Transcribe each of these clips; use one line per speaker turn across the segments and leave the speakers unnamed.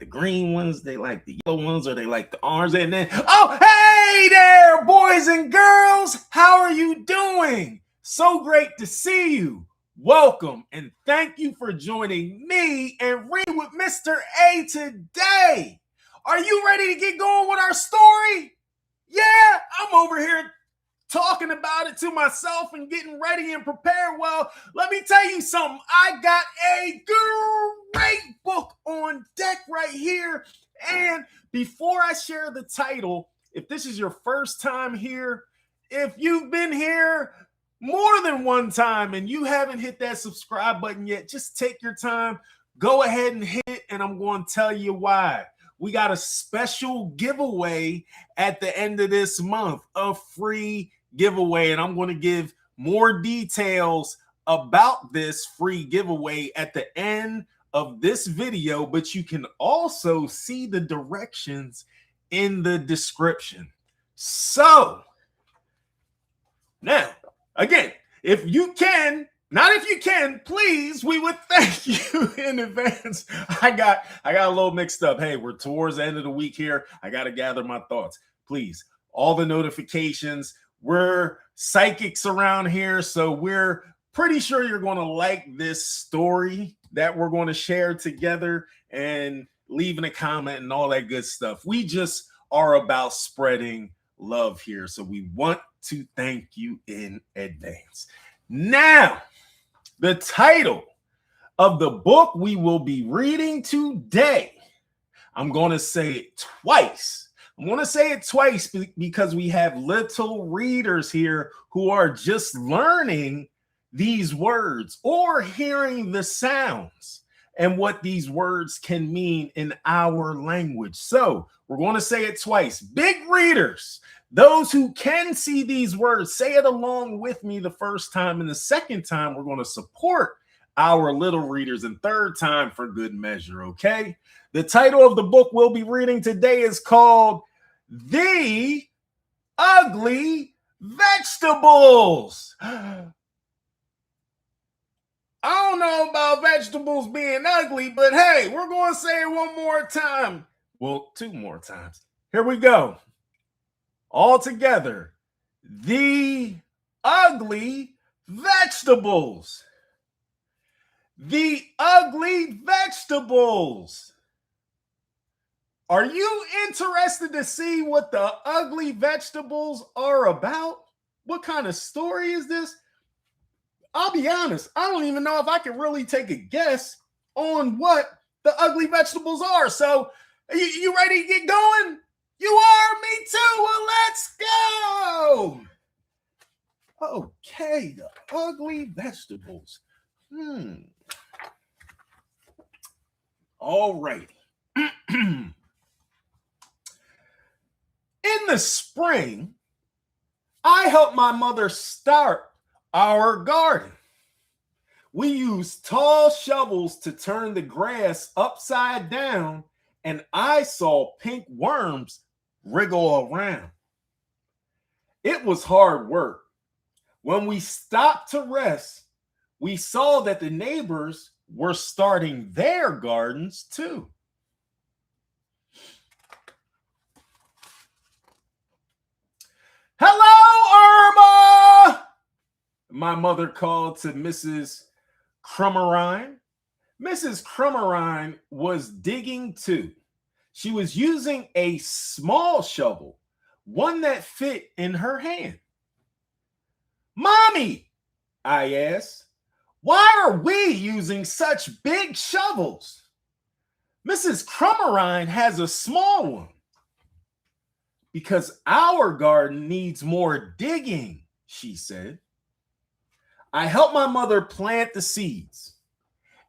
the green ones, they like the yellow ones, or they like the orange. And then, oh, hey there, boys and girls. How are you doing? So great to see you. Welcome and thank you for joining me and Read with Mr. A today. Are you ready to get going with our story? Yeah, I'm over here talking about it to myself and getting ready and prepared. Well, let me tell you something. I got a great book on deck right here. And before I share the title, if this is your first time here, if you've been here more than one time and you haven't hit that subscribe button yet, just take your time, go ahead and hit it, and I'm going to tell you why. We got a special giveaway at the end of this month, a free giveaway, and I'm going to give more details about this free giveaway at the end of this video, but you can also see the directions in the description. So now, again, if you can, not if you can, please, we would thank you in advance. I got a little mixed up. Hey, we're towards the end of the week here. I got to gather my thoughts. Please, all the notifications. We're psychics around here, so we're pretty sure you're going to like this story that we're going to share together, and leaving a comment and all that good stuff. We just are about spreading love here, so we want to thank you in advance. Now, the title of the book we will be reading today, I'm going to say it twice. I'm going to say it twice because we have little readers here who are just learning these words or hearing the sounds and what these words can mean in our language. So we're going to say it twice. Big readers, those who can see these words, say it along with me the first time, and the second time we're going to support our little readers, and third time for good measure, okay? The title of the book we'll be reading today is called The Ugly Vegetables. I don't know about vegetables being ugly, but hey, we're going to say it one more time. Well, two more times. Here we go. All together. The Ugly Vegetables. The Ugly Vegetables. Are you interested to see what the ugly vegetables are about? What kind of story is this? I'll be honest, I don't even know if I can really take a guess on what the ugly vegetables are. So, you ready to get going? You are? Me too. Well, let's go. Okay, the ugly vegetables. All right. In the spring, I helped my mother start our garden. We used tall shovels to turn the grass upside down, and I saw pink worms wriggle around. It was hard work. When we stopped to rest, we saw that the neighbors were starting their gardens too. Hello, Irma! My mother called to Mrs. Crummerine. Mrs. Crummerine was digging too. She was using a small shovel, one that fit in her hand. Mommy, I asked, why are we using such big shovels? Mrs. Crummerine has a small one. Because our garden needs more digging, she said. I helped my mother plant the seeds,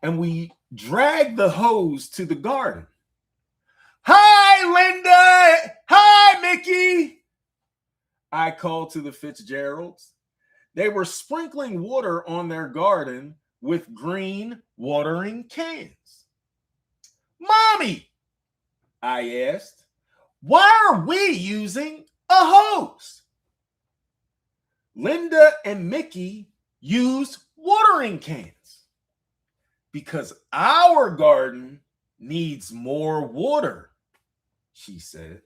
and we dragged the hose to the garden. Hi, Linda. Hi, Mickey. I called to the Fitzgeralds. They were sprinkling water on their garden with green watering cans. Mommy, I asked, why are we using a hose? Linda and Mickey used watering cans because our garden needs more water, she said.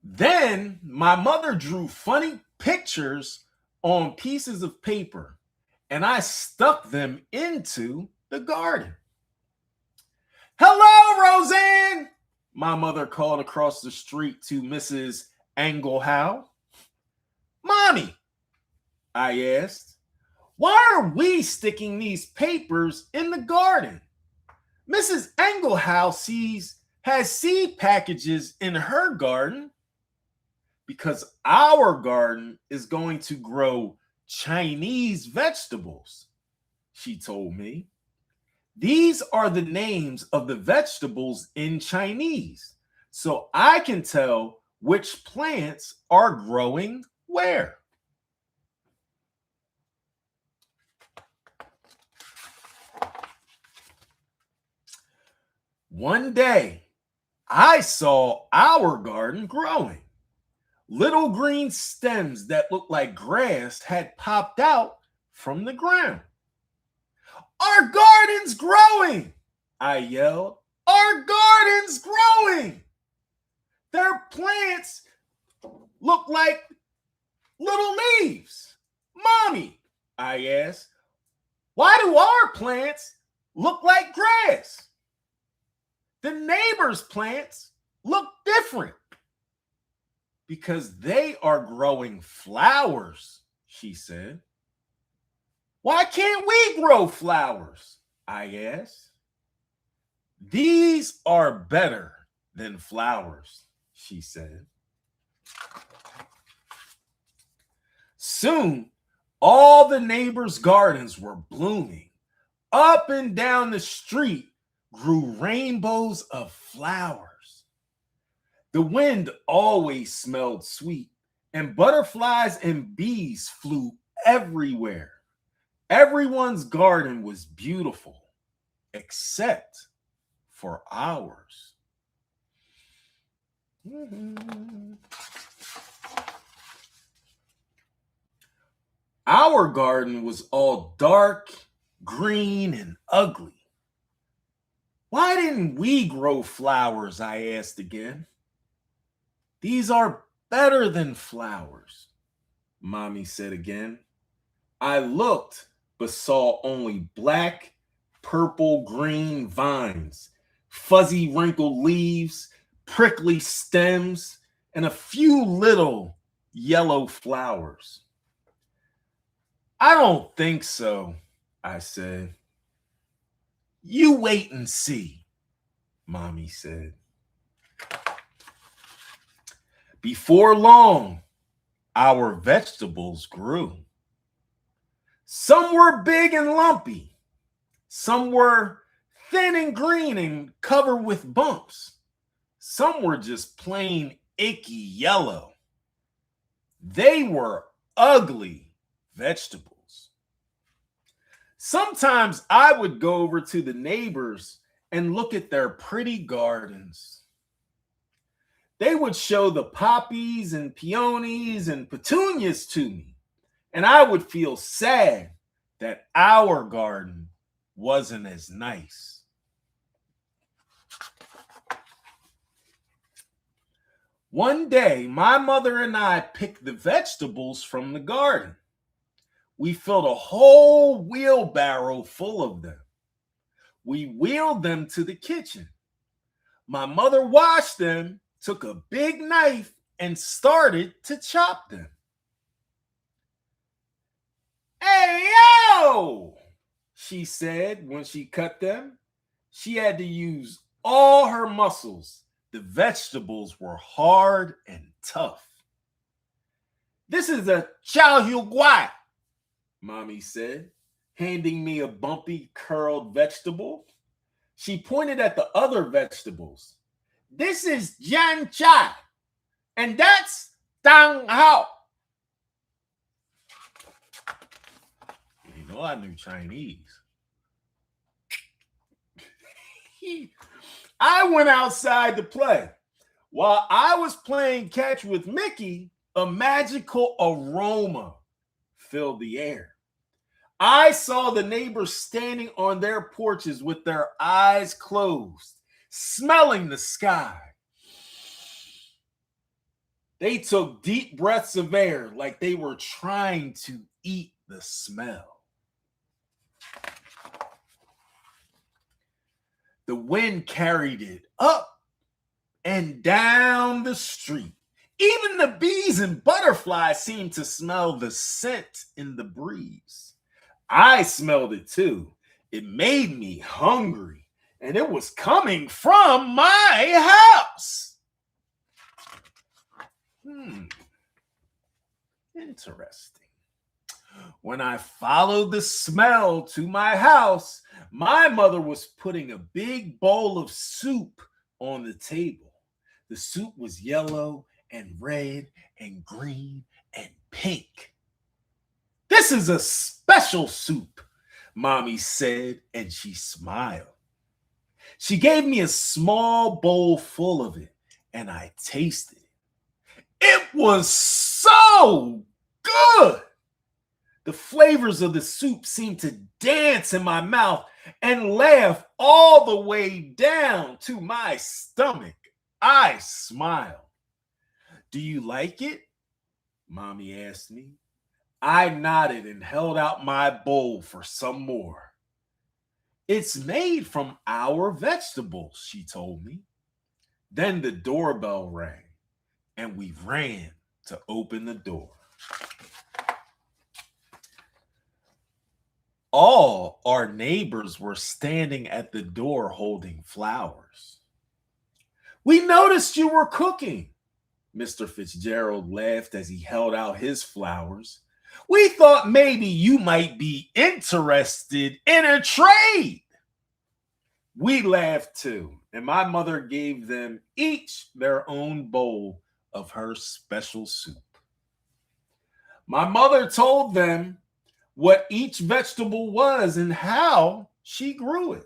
Then my mother drew funny pictures on pieces of paper and I stuck them into the garden. Hello, Roseanne, my mother called across the street to Mrs. Anglehow. Mommy, I asked, why are we sticking these papers in the garden? Mrs. Anglehow has seed packages in her garden because our garden is going to grow Chinese vegetables, she told me. These are the names of the vegetables in Chinese, so I can tell which plants are growing where. One day, I saw our garden growing. Little green stems that looked like grass had popped out from the ground. Our garden's growing, I yelled. Our garden's growing. Their plants look like little leaves. Mommy, I asked, why do our plants look like grass? The neighbor's plants look different because they are growing flowers, she said. Why can't we grow flowers? I asked. These are better than flowers, she said. Soon, all the neighbors' gardens were blooming. Up and down the street grew rainbows of flowers. The wind always smelled sweet, and butterflies and bees flew everywhere. Everyone's garden was beautiful, except for ours. Our garden was all dark, green, and ugly. Why didn't we grow flowers? I asked again. These are better than flowers, Mommy said again. I looked, but saw only black, purple, green vines, fuzzy, wrinkled leaves, prickly stems, and a few little yellow flowers. I don't think so, I said. You wait and see, Mommy said. Before long, our vegetables grew. Some were big and lumpy. Some were thin and green and covered with bumps. Some were just plain icky yellow. They were ugly vegetables. Sometimes I would go over to the neighbors and look at their pretty gardens. They would show the poppies and peonies and petunias to me, and I would feel sad that our garden wasn't as nice. One day, my mother and I picked the vegetables from the garden. We filled a whole wheelbarrow full of them. We wheeled them to the kitchen. My mother washed them, took a big knife, and started to chop them. Hey, yo, she said when she cut them. She had to use all her muscles. The vegetables were hard and tough. This is a chow hu guai, Mommy said, handing me a bumpy, curled vegetable. She pointed at the other vegetables. This is Jan Chai, and that's Tang Hao. You know I knew Chinese. I went outside to play. While I was playing catch with Mickey, a magical aroma filled the air. I saw the neighbors standing on their porches with their eyes closed, smelling the sky. They took deep breaths of air like they were trying to eat the smell. The wind carried it up and down the street. Even the bees and butterflies seemed to smell the scent in the breeze. I smelled it too. It made me hungry, and it was coming from my house. Interesting. When I followed the smell to my house, my mother was putting a big bowl of soup on the table. The soup was yellow and red and green and pink. This is a special soup, Mommy said, and she smiled. She gave me a small bowl full of it, and I tasted it. It was so good. The flavors of the soup seemed to dance in my mouth and laugh all the way down to my stomach. I smiled. Do you like it? Mommy asked me. I nodded and held out my bowl for some more. It's made from our vegetables, she told me. Then the doorbell rang, and we ran to open the door. All our neighbors were standing at the door holding flowers. We noticed you were cooking. Mr. Fitzgerald laughed as he held out his flowers. We thought maybe you might be interested in a trade. We laughed too, and my mother gave them each their own bowl of her special soup. My mother told them what each vegetable was and how she grew it.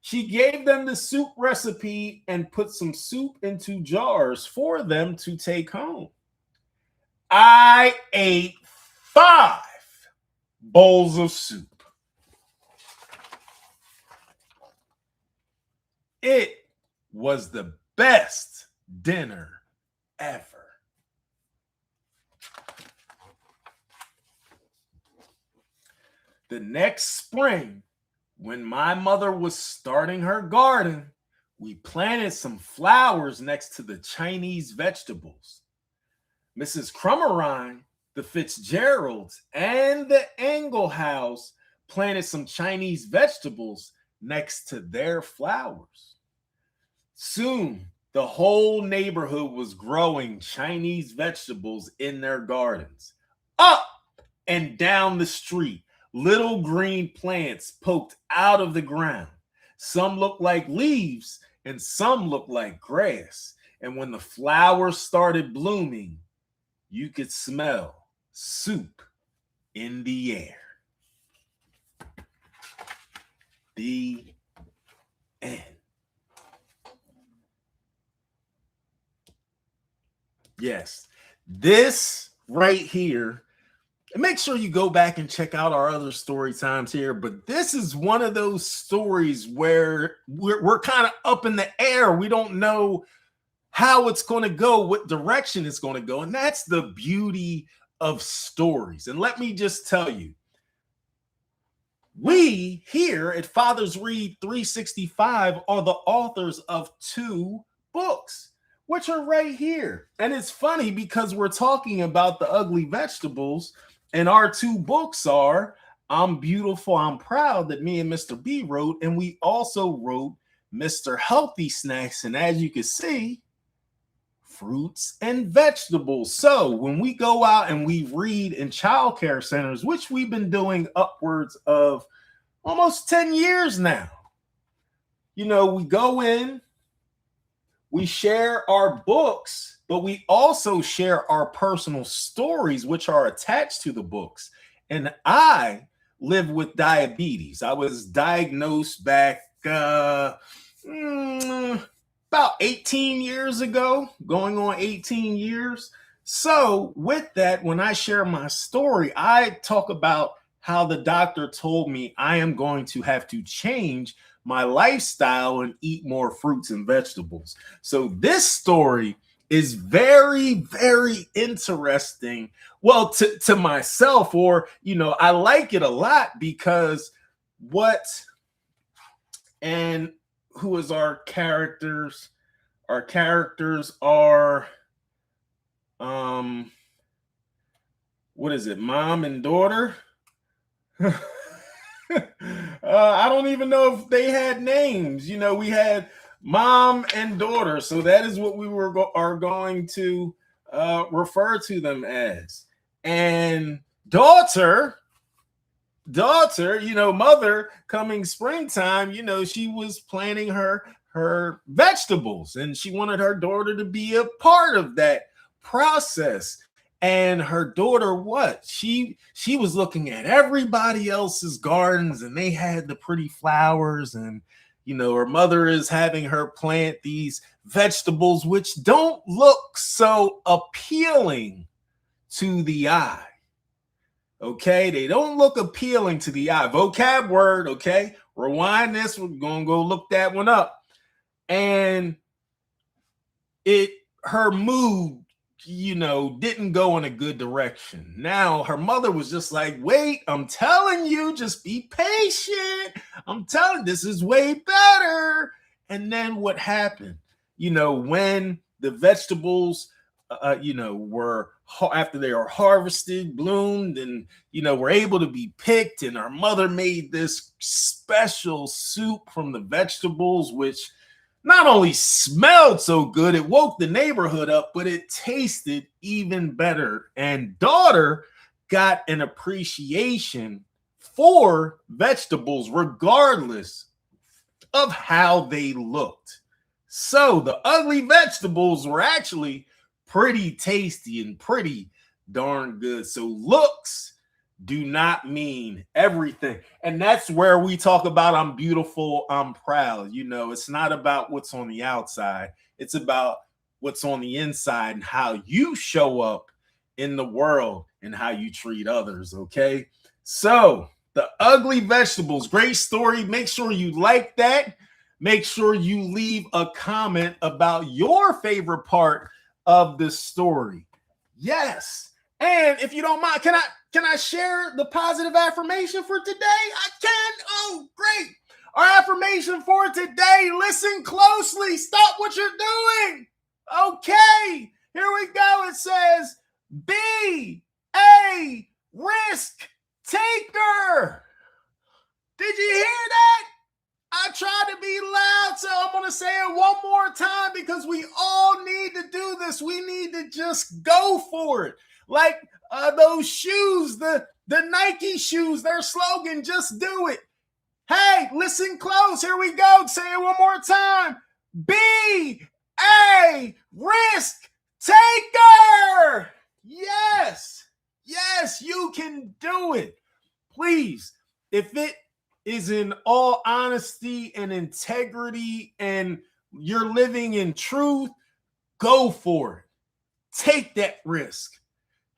She gave them the soup recipe and put some soup into jars for them to take home. I ate 5 bowls of soup. It was the best dinner ever. The next spring, when my mother was starting her garden, we planted some flowers next to the Chinese vegetables. Mrs. Crummerine, the Fitzgeralds, and the Engelhouse planted some Chinese vegetables next to their flowers. Soon, the whole neighborhood was growing Chinese vegetables in their gardens. Up and down the street, little green plants poked out of the ground. Some looked like leaves and some looked like grass. And when the flowers started blooming, you could smell soup in the air. The end. Yes, this right here. And make sure you go back and check out our other story times here. But this is one of those stories where we're kind of up in the air. We don't know how it's going to go, what direction it's going to go. And that's the beauty of stories. And let me just tell you, we here at Fathers Read 365 are the authors of 2 books, which are right here. And it's funny because we're talking about the ugly vegetables. And our 2 books are I'm Beautiful, I'm Proud, that me and Mr. B wrote. And we also wrote Mr. Healthy Snacks. And as you can see, fruits and vegetables. So when we go out and we read in childcare centers, which we've been doing upwards of almost 10 years now, you know, we go in, we share our books, but we also share our personal stories, which are attached to the books. And I live with diabetes. I was diagnosed back about 18 years ago, going on 18 years. So with that, when I share my story, I talk about how the doctor told me I am going to have to change my lifestyle and eat more fruits and vegetables. So this story is very, very interesting. Well, to myself, or, I like it a lot because what and who is our characters? Our characters are, what is it? Mom and daughter? I don't even know if they had names. We had mom and daughter, so that is what we are going to refer to them as. And daughter, mother, coming springtime, she was planting her vegetables, and she wanted her daughter to be a part of that process. And her daughter, what she was looking at everybody else's gardens, and they had the pretty flowers, and her mother is having her plant these vegetables which don't look so appealing to the eye. Okay, they don't look appealing to the eye. Vocab word, okay? Rewind this. We're gonna go look that one up. And her mood, didn't go in a good direction. Now her mother was just like, wait, I'm telling you, just be patient. I'm telling, this is way better. And then what happened? When the vegetables were, after they are harvested, bloomed, and were able to be picked, and our mother made this special soup from the vegetables, which not only smelled so good, it woke the neighborhood up, but it tasted even better. And daughter got an appreciation for vegetables regardless of how they looked. So the ugly vegetables were actually pretty tasty and pretty darn good. So looks do not mean everything. And that's where we talk about I'm beautiful, I'm proud. It's not about what's on the outside. It's about what's on the inside and how you show up in the world and how you treat others, okay? So the ugly vegetables, great story. Make sure you like that. Make sure you leave a comment about your favorite part of the story. Yes. And if you don't mind, can I share the positive affirmation for today? I can. Oh, great. Our affirmation for today, listen closely. Stop what you're doing. Okay. Here we go. It says, be a risk taker. Did you hear that? I tried to be loud, so I'm going to say it one more time because we all need to do this. We need to just go for it. Like those shoes, the Nike shoes, their slogan, just do it. Hey, listen close. Here we go. Say it one more time. Be a risk taker. Yes. Yes, you can do it. Please, if it is in all honesty and integrity and you're living in truth, go for it. Take that risk.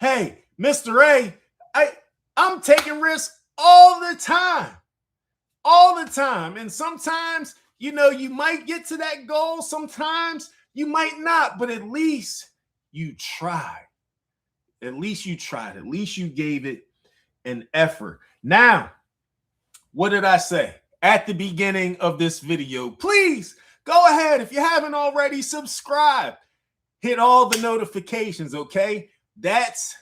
Hey, Mr. A, I'm taking risks all the time. All the time. And sometimes, you might get to that goal. Sometimes you might not, but at least you tried. At least you tried. At least you gave it an effort. Now, what did I say at the beginning of this video? Please go ahead. If you haven't already, subscribe. Hit all the notifications, okay? That's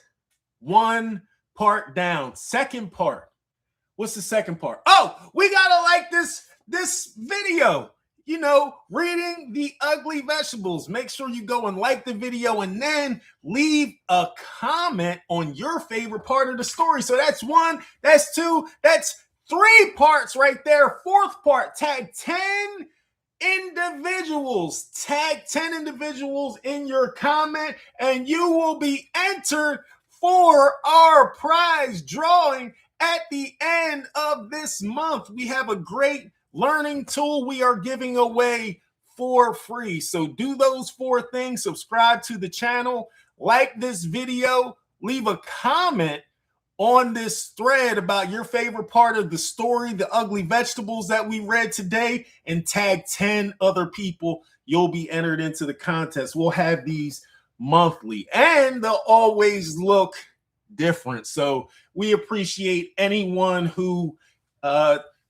one part down. Second part. What's the second part? Oh, we gotta like this video. Reading the ugly vegetables. Make sure you go and like the video and then leave a comment on your favorite part of the story. So that's one, that's two, that's 3 parts right there. Fourth part, tag 10 individuals. Tag 10 individuals in your comment, and you will be entered for our prize drawing at the end of this month. We have a great learning tool we are giving away for free. So do those 4 things. Subscribe to the channel, like this video, leave a comment on this thread about your favorite part of the story, the ugly vegetables that we read today, and tag 10 other people. You'll be entered into the contest. We'll have these monthly, and they'll always look different. So we appreciate anyone who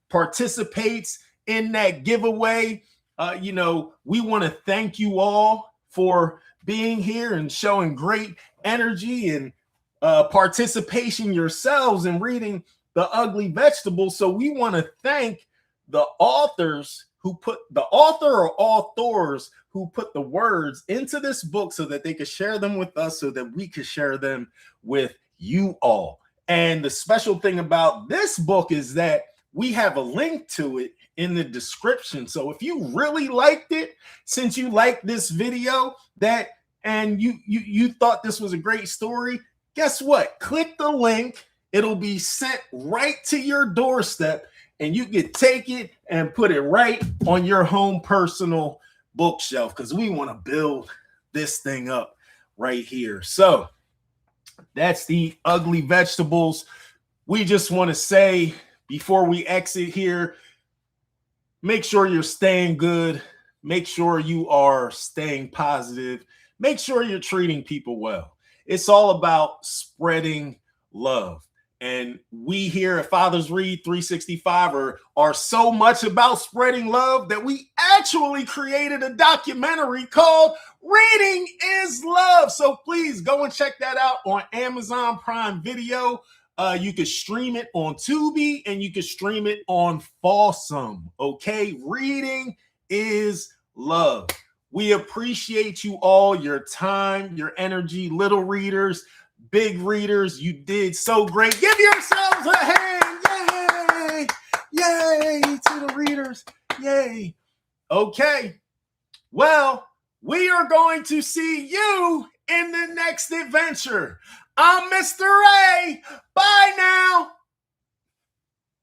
participates in that giveaway. We want to thank you all for being here and showing great energy and participation yourselves in reading The Ugly Vegetables. So we want to thank the authors who put the author or authors who put the words into this book so that they could share them with us, so that we could share them with you all. And the special thing about this book is that we have a link to it in the description. So if you really liked it, since you liked this video, and you thought this was a great story, guess what? Click the link. It'll be sent right to your doorstep, and you can take it and put it right on your home personal bookshelf, because we want to build this thing up right here. So that's The Ugly Vegetables. We just want to say before we exit here, make sure you're staying good. Make sure you are staying positive. Make sure you're treating people well. It's all about spreading love. And we here at Fathers Read 365 are so much about spreading love that we actually created a documentary called Reading is Love. So please go and check that out on Amazon Prime Video. You can stream it on Tubi, and you can stream it on Fawsome. Okay, Reading is Love. We appreciate you all, your time, your energy, little readers, big readers. You did so great. Give yourselves a hand. Yay! Yay to the readers. Yay. Okay. Well, we are going to see you in the next adventure. I'm Mr. A. Bye now.